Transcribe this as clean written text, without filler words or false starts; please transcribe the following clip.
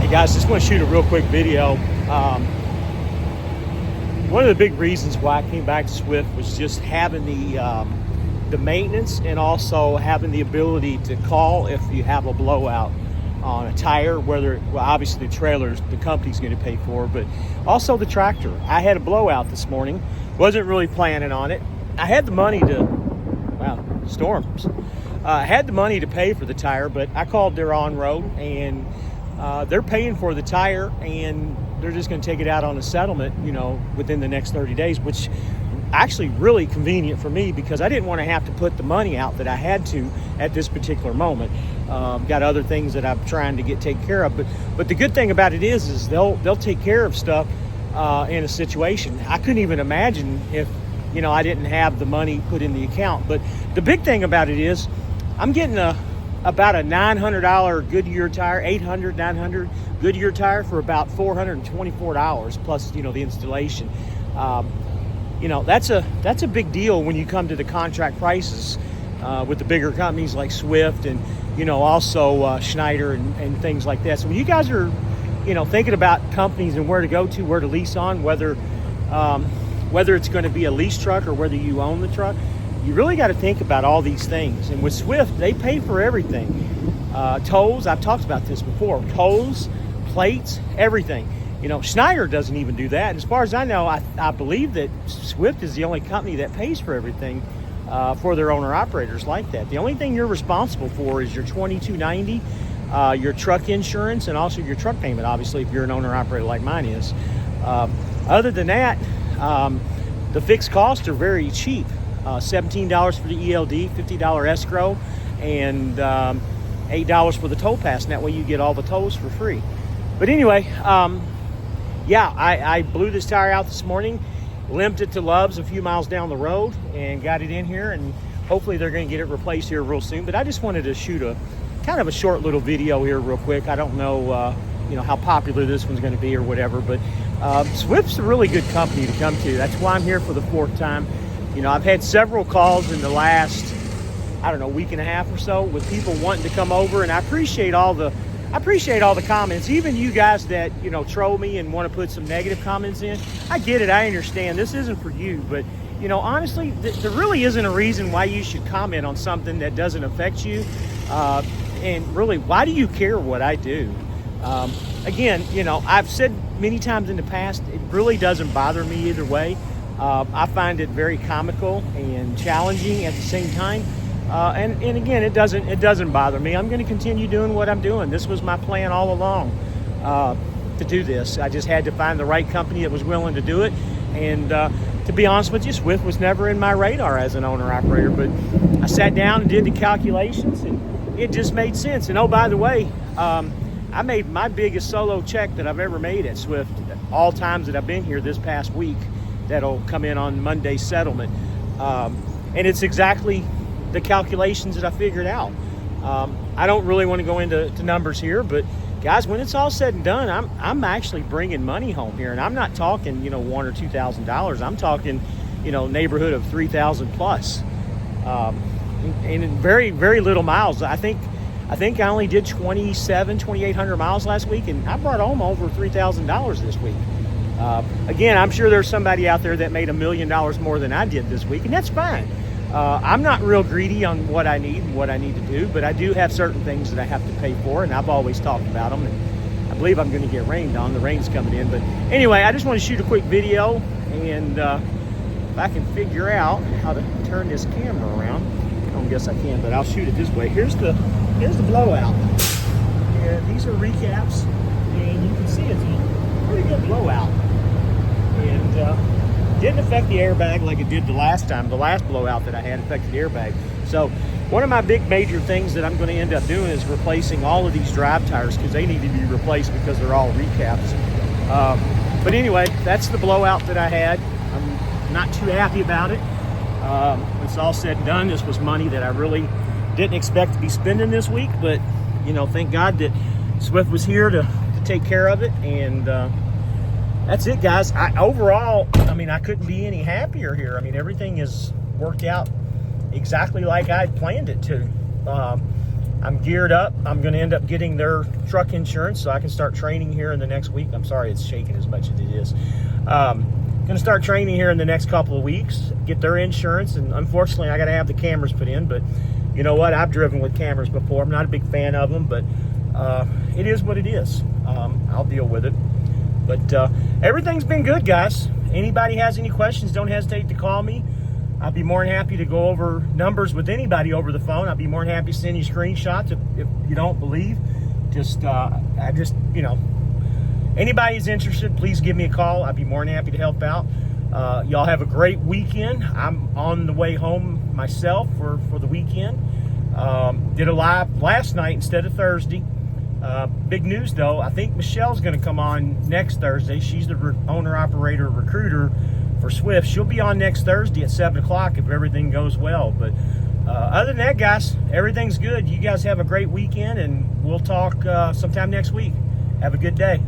Hey guys, just want to shoot a real quick video. One of the big reasons why I came back to Swift was just having the maintenance and also having the ability to call if you have a blowout on a tire, whether, well, obviously the trailers, the company's going to pay for, but also the tractor. I had a blowout this morning, wasn't really planning on it. I had the money to, wow, storms. I had the money to pay for the tire, but I called their on-road and they're paying for the tire and they're just going to take it out on a settlement, you know, within the next 30 days, which actually really convenient for me because I didn't want to have to put the money out that I had to at this particular moment. Got other things that I'm trying to get taken care of, but the good thing about it is they'll take care of stuff in a situation. I couldn't even imagine if, you know, I didn't have the money put in the account. But the big thing about it is I'm getting about a $900 Goodyear tire, $900 Goodyear tire for about $424 plus, you know, the installation. You know, that's a big deal when you come to the contract prices with the bigger companies like Swift and, you know, also Schneider and things like that. So when you guys are, you know, thinking about companies and where to go to, where to lease on, whether it's going to be a lease truck or whether you own the truck, you really got to think about all these things. And with Swift, they pay for everything. Tolls, I've talked about this before. Tolls, plates, everything. You know, Schneider doesn't even do that. As far as I know, I believe that Swift is the only company that pays for everything for their owner-operators like that. The only thing you're responsible for is your $22.90, your truck insurance, and also your truck payment, obviously, if you're an owner-operator like mine is. Other than that, the fixed costs are very cheap. $17 for the ELD, $50 escrow, and $8 for the toll pass. And that way you get all the tolls for free. But anyway, yeah, I blew this tire out this morning, limped it to Love's a few miles down the road, and got it in here. And hopefully they're going to get it replaced here real soon. But I just wanted to shoot a kind of a short little video here real quick. I don't know, you know, how popular this one's going to be or whatever. But Swift's a really good company to come to. That's why I'm here for the 4th time. You know, I've had several calls in the last, I don't know, week and a half or so with people wanting to come over, and I appreciate all the comments. Even you guys that, you know, troll me and want to put some negative comments in, I get it. I understand. This isn't for you, but, you know, honestly, there really isn't a reason why you should comment on something that doesn't affect you. And really, why do you care what I do? Again, you know, I've said many times in the past, it really doesn't bother me either way. I find it very comical and challenging at the same time. And again, it doesn't bother me. I'm going to continue doing what I'm doing. This was my plan all along to do this. I just had to find the right company that was willing to do it. And to be honest with you, Swift was never in my radar as an owner-operator. But I sat down and did the calculations, and it just made sense. And oh, by the way, I made my biggest solo check that I've ever made at Swift all times that I've been here this past week. That'll come in on Monday's settlement. And it's exactly the calculations that I figured out. I don't really want to go into numbers here, but guys, when it's all said and done, I'm actually bringing money home here, and I'm not talking, you know, $1,000 or $2,000. I'm talking, you know, neighborhood of 3,000 plus, and in very, very little miles. I think I only did 2,800 miles last week, and I brought home over $3,000 this week. Again, I'm sure there's somebody out there that made $1 million more than I did this week, and that's fine. I'm not real greedy on what I need and what I need to do, but I do have certain things that I have to pay for, and I've always talked about them, and I believe I'm going to get rained on. The rain's coming in. But anyway, I just want to shoot a quick video, and if I can figure out how to turn this camera around, I don't guess I can, but I'll shoot it this way. Here's the blowout. And these are recaps, and you can see it's a pretty good blowout. And didn't affect the airbag like it did the last time. The last blowout that I had affected the airbag. So one of my big major things that I'm going to end up doing is replacing all of these drive tires because they need to be replaced because they're all recaps. But anyway, that's the blowout that I had. I'm not too happy about it. When it's all said and done, this was money that I really didn't expect to be spending this week. But, you know, thank God that Swift was here to take care of it. And that's it, guys. Overall, I mean, I couldn't be any happier here. I mean, everything has worked out exactly like I had planned it to. I'm geared up. I'm going to end up getting their truck insurance so I can start training here in the next week. I'm sorry it's shaking as much as it is. Going to start training here in the next couple of weeks, get their insurance, and unfortunately I got to have the cameras put in, but you know what? I've driven with cameras before. I'm not a big fan of them, but it is what it is. I'll deal with it. But everything's been good, guys. Anybody has any questions, don't hesitate to call me. I'll be more than happy to go over numbers with anybody over the phone. I'll be more than happy to send you screenshots if you don't believe. Anybody's interested, please give me a call. I'd be more than happy to help out. Y'all have a great weekend. I'm on the way home myself for the weekend. Did a live last night instead of Thursday. Big news though, I think Michelle's going to come on next Thursday. She's the owner-operator recruiter for Swift. She'll be on next Thursday at 7 o'clock if everything goes well. But other than that, guys, everything's good. You guys have a great weekend, and we'll talk sometime next week. Have a good day.